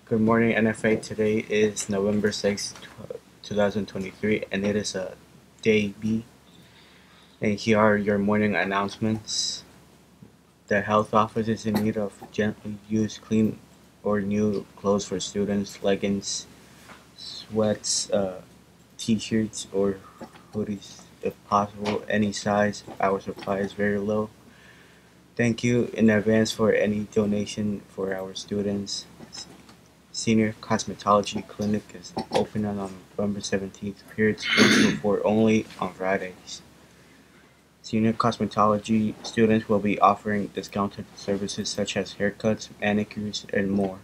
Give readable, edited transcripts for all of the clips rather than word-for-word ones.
Good morning, NFA. Today is November 6th, 2023, and it is a day B. And here are your morning announcements. The health office is in need of gently used, clean, or new clothes for students, leggings, sweats, t-shirts, or hoodies, if possible, any size. Our supply is very low. Thank you in advance for any donation for our students. Senior Cosmetology Clinic is open on November 17th, periods 1 to 4 only on Fridays. Senior Cosmetology students will be offering discounted services such as haircuts, manicures, and more.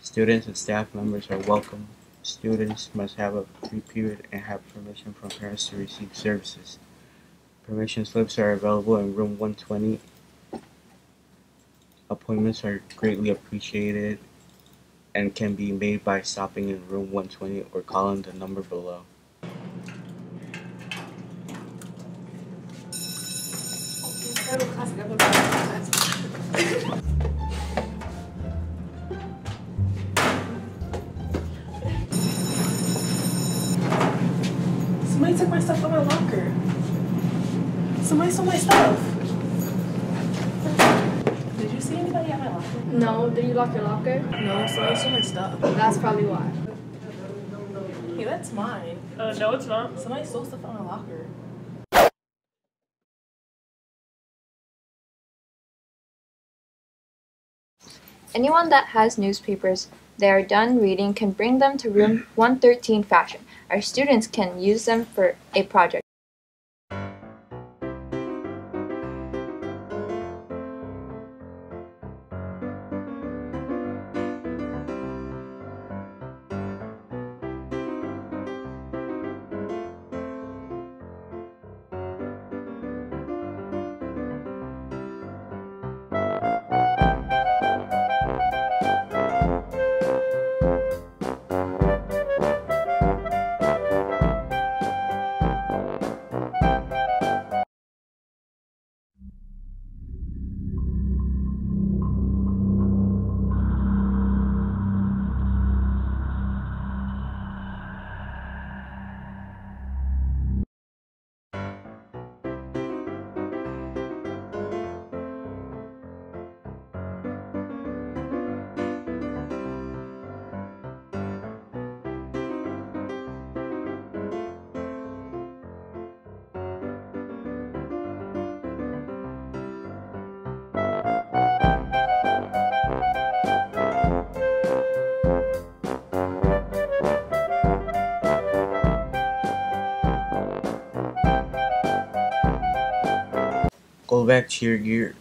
Students and staff members are welcome. Students must have a free period and have permission from parents to receive services. Permission slips are available in room 120. Appointments are greatly appreciated and can be made by stopping in room 120 or calling the number below. Somebody took my stuff from my locker. Somebody stole my stuff. Did you see anybody at my locker? No, did you lock your locker? No, somebody stole my stuff. That's probably why. Hey, that's mine. No, it's not. Somebody stole stuff from my locker. Anyone that has newspapers they are done reading can bring them to room 113 fashion. Our students can use them for a project. Goldback cheer gear.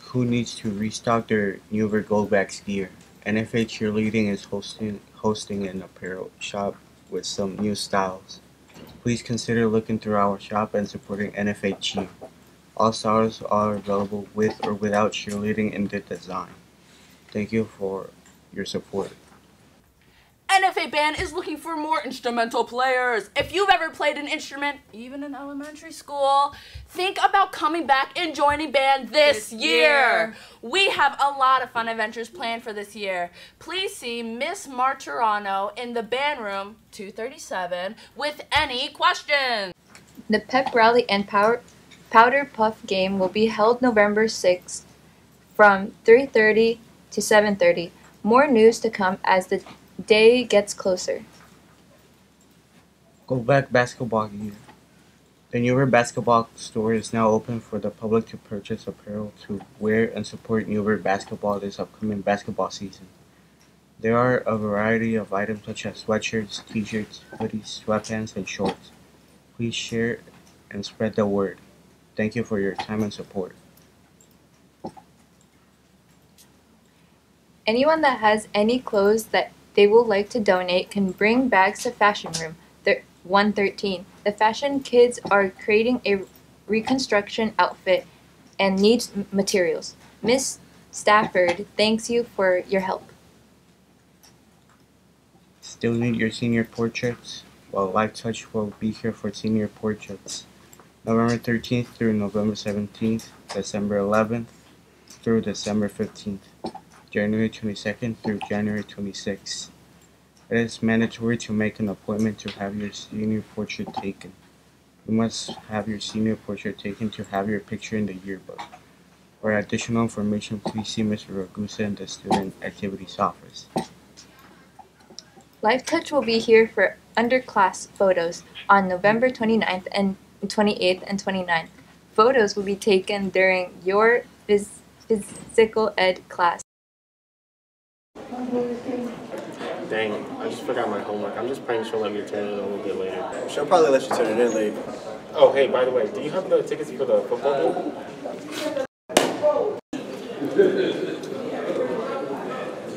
Who needs to restock their newer Goldbacks gear? NFA Cheerleading is hosting an apparel shop with some new styles. Please consider looking through our shop and supporting NFA Cheer. All styles are available with or without cheerleading in the design. Thank you for your support. NFA Band is looking for more instrumental players. If you've ever played an instrument, even in elementary school, think about coming back and joining band this year. We have a lot of fun adventures planned for this year. Please see Miss Martirano in the band room 237 with any questions. The pep rally and powder puff game will be held November 6th from 3:30 to 7:30. More news to come as the day gets closer. Goldback basketball gear. The newer basketball store is now open for the public to purchase apparel to wear and support newer basketball this upcoming basketball season. There are a variety of items such as sweatshirts, t-shirts, hoodies, sweatpants, and shorts. Please share and spread the word. Thank you for your time and support. Anyone that has any clothes that they would like to donate can bring bags to Fashion Room 113. The fashion kids are creating a reconstruction outfit and needs materials. Miss Stafford thanks you for your help. Still need your senior portraits? Well, Light Touch will be here for senior portraits. November 13th through November 17th, December 11th through December 15th. January 22nd through January 26th. It is mandatory to make an appointment to have your senior portrait taken. You must have your senior portrait taken to have your picture in the yearbook. For additional information, please see Mr. Ragusa in the Student Activities Office. LifeTouch will be here for underclass photos on November 29th and 28th and 29th. Photos will be taken during your physical ed class. Dang, I just forgot my homework. I'm just praying she'll let me turn it in a little bit later. She'll probably let you turn it in late. Oh, hey, by the way, do you have the tickets for the football game?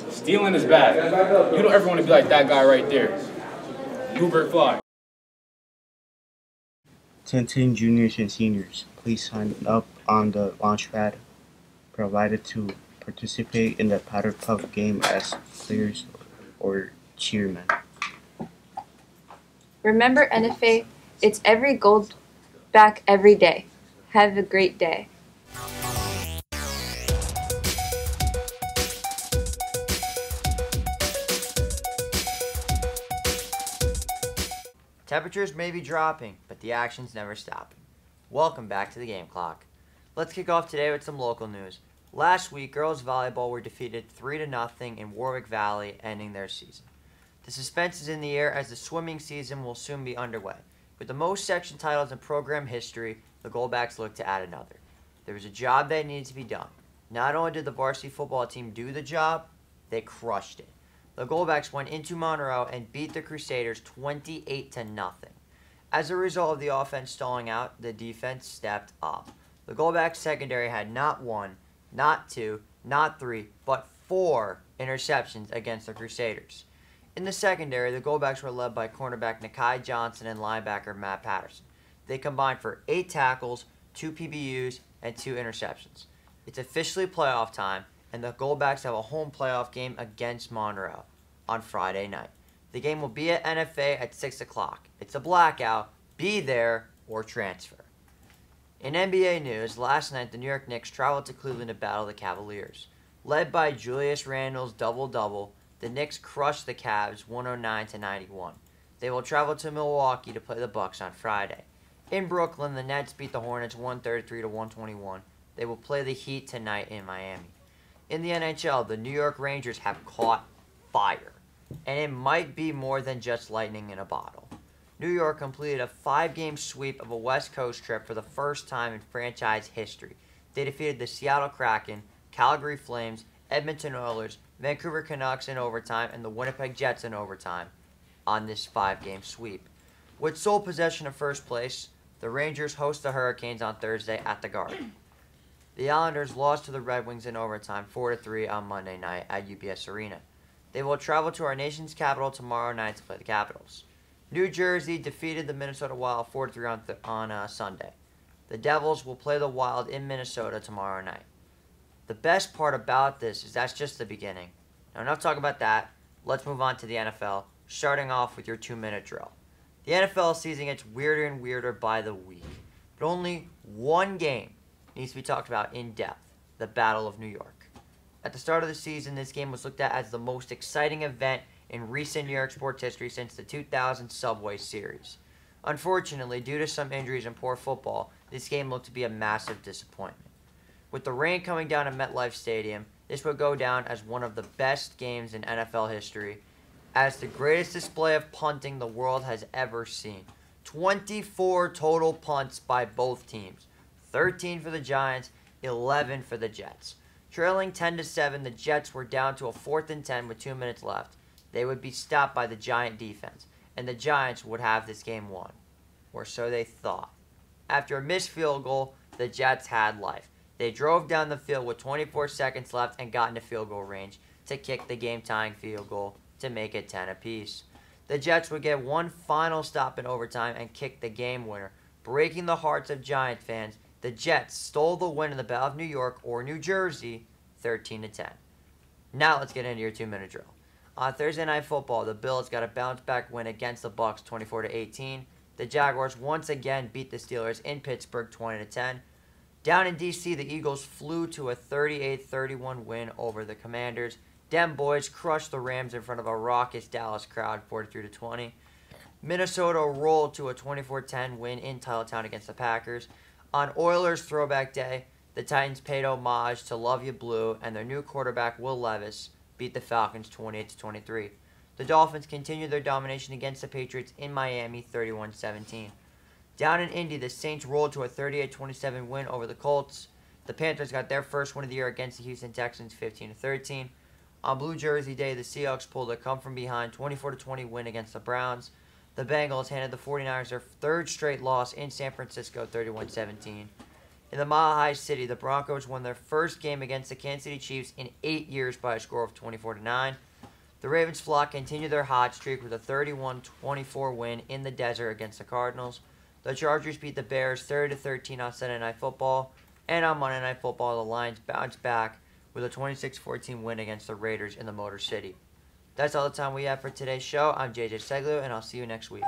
Stealing is bad. You don't ever want to be like that guy right there. Hubert Fly. Attention juniors and seniors, please sign up on the launchpad provided to participate in the Powder Puff game as players or cheermen. Remember NFA, it's every gold back every day. Have a great day. Temperatures may be dropping, but the action's never stopping. Welcome back to the Game Clock. Let's kick off today with some local news. Last week, girls volleyball were defeated 3-0 in Warwick Valley, ending their season. The suspense is in the air as the swimming season will soon be underway. With the most section titles in program history, the Goldbacks look to add another. There was a job that needed to be done. Not only did the varsity football team do the job, they crushed it. The Goldbacks went into Monroe and beat the Crusaders 28-0. As a result of the offense stalling out, the defense stepped up. The Goldbacks secondary had not one, not two, not three, but 4 interceptions against the Crusaders. In the secondary, the Goldbacks were led by cornerback Nakai Johnson and linebacker Matt Patterson. They combined for 8 tackles, 2 PBUs, and 2 interceptions. It's officially playoff time, and the Goldbacks have a home playoff game against Monroe on Friday night. The game will be at NFA at 6 o'clock. It's a blackout. Be there or transfer. In NBA news, last night the New York Knicks traveled to Cleveland to battle the Cavaliers. Led by Julius Randle's double-double, the Knicks crushed the Cavs 109-91. They will travel to Milwaukee to play the Bucks on Friday. In Brooklyn, the Nets beat the Hornets 133-121. They will play the Heat tonight in Miami. In the NHL, the New York Rangers have caught fire, and it might be more than just lightning in a bottle. New York completed a 5-game sweep of a West Coast trip for the first time in franchise history. They defeated the Seattle Kraken, Calgary Flames, Edmonton Oilers, Vancouver Canucks in overtime, and the Winnipeg Jets in overtime on this 5-game sweep. With sole possession of first place, the Rangers host the Hurricanes on Thursday at the Garden. The Islanders lost to the Red Wings in overtime 4-3 on Monday night at UBS Arena. They will travel to our nation's capital tomorrow night to play the Capitals. New Jersey defeated the Minnesota Wild 4-3 on Sunday. The Devils will play the Wild in Minnesota tomorrow night. The best part about this is that's just the beginning. Now, enough talk about that. Let's move on to the NFL, starting off with your 2-minute drill. The NFL season gets weirder and weirder by the week, but only one game needs to be talked about in depth, the Battle of New York. At the start of the season, this game was looked at as the most exciting event in recent New York sports history since the 2000 Subway Series. Unfortunately, due to some injuries and poor football, this game looked to be a massive disappointment. With the rain coming down at MetLife Stadium, this would go down as one of the best games in NFL history, as the greatest display of punting the world has ever seen. 24 total punts by both teams, 13 for the Giants, 11 for the Jets. Trailing 10-7, the Jets were down to a 4th and 10 with 2 minutes left. They would be stopped by the Giant defense, and the Giants would have this game won. Or so they thought. After a missed field goal, the Jets had life. They drove down the field with 24 seconds left and got into field goal range to kick the game-tying field goal to make it 10 apiece. The Jets would get one final stop in overtime and kick the game winner. Breaking the hearts of Giant fans, the Jets stole the win in the Battle of New York or New Jersey 13-10. Now let's get into your 2-minute drill. On Thursday Night Football, the Bills got a bounce-back win against the Bucs 24-18. The Jaguars once again beat the Steelers in Pittsburgh 20-10. Down in D.C., the Eagles flew to a 38-31 win over the Commanders. Dem boys crushed the Rams in front of a raucous Dallas crowd, 43-20. Minnesota rolled to a 24-10 win in Titletown against the Packers. On Oilers Throwback Day, the Titans paid homage to Love You Blue, and their new quarterback, Will Levis, beat the Falcons 28-23. The Dolphins continued their domination against the Patriots in Miami, 31-17. Down in Indy, the Saints rolled to a 38-27 win over the Colts. The Panthers got their first win of the year against the Houston Texans, 15-13. On Blue Jersey Day, the Seahawks pulled a come-from-behind 24-20 win against the Browns. The Bengals handed the 49ers their third straight loss in San Francisco, 31-17. In the Mile High City, the Broncos won their first game against the Kansas City Chiefs in 8 years by a score of 24-9. The Ravens flock continued their hot streak with a 31-24 win in the desert against the Cardinals. The Chargers beat the Bears 30-13 on Sunday Night Football. And on Monday Night Football, the Lions bounced back with a 26-14 win against the Raiders in the Motor City. That's all the time we have for today's show. I'm JJ Seglu, and I'll see you next week.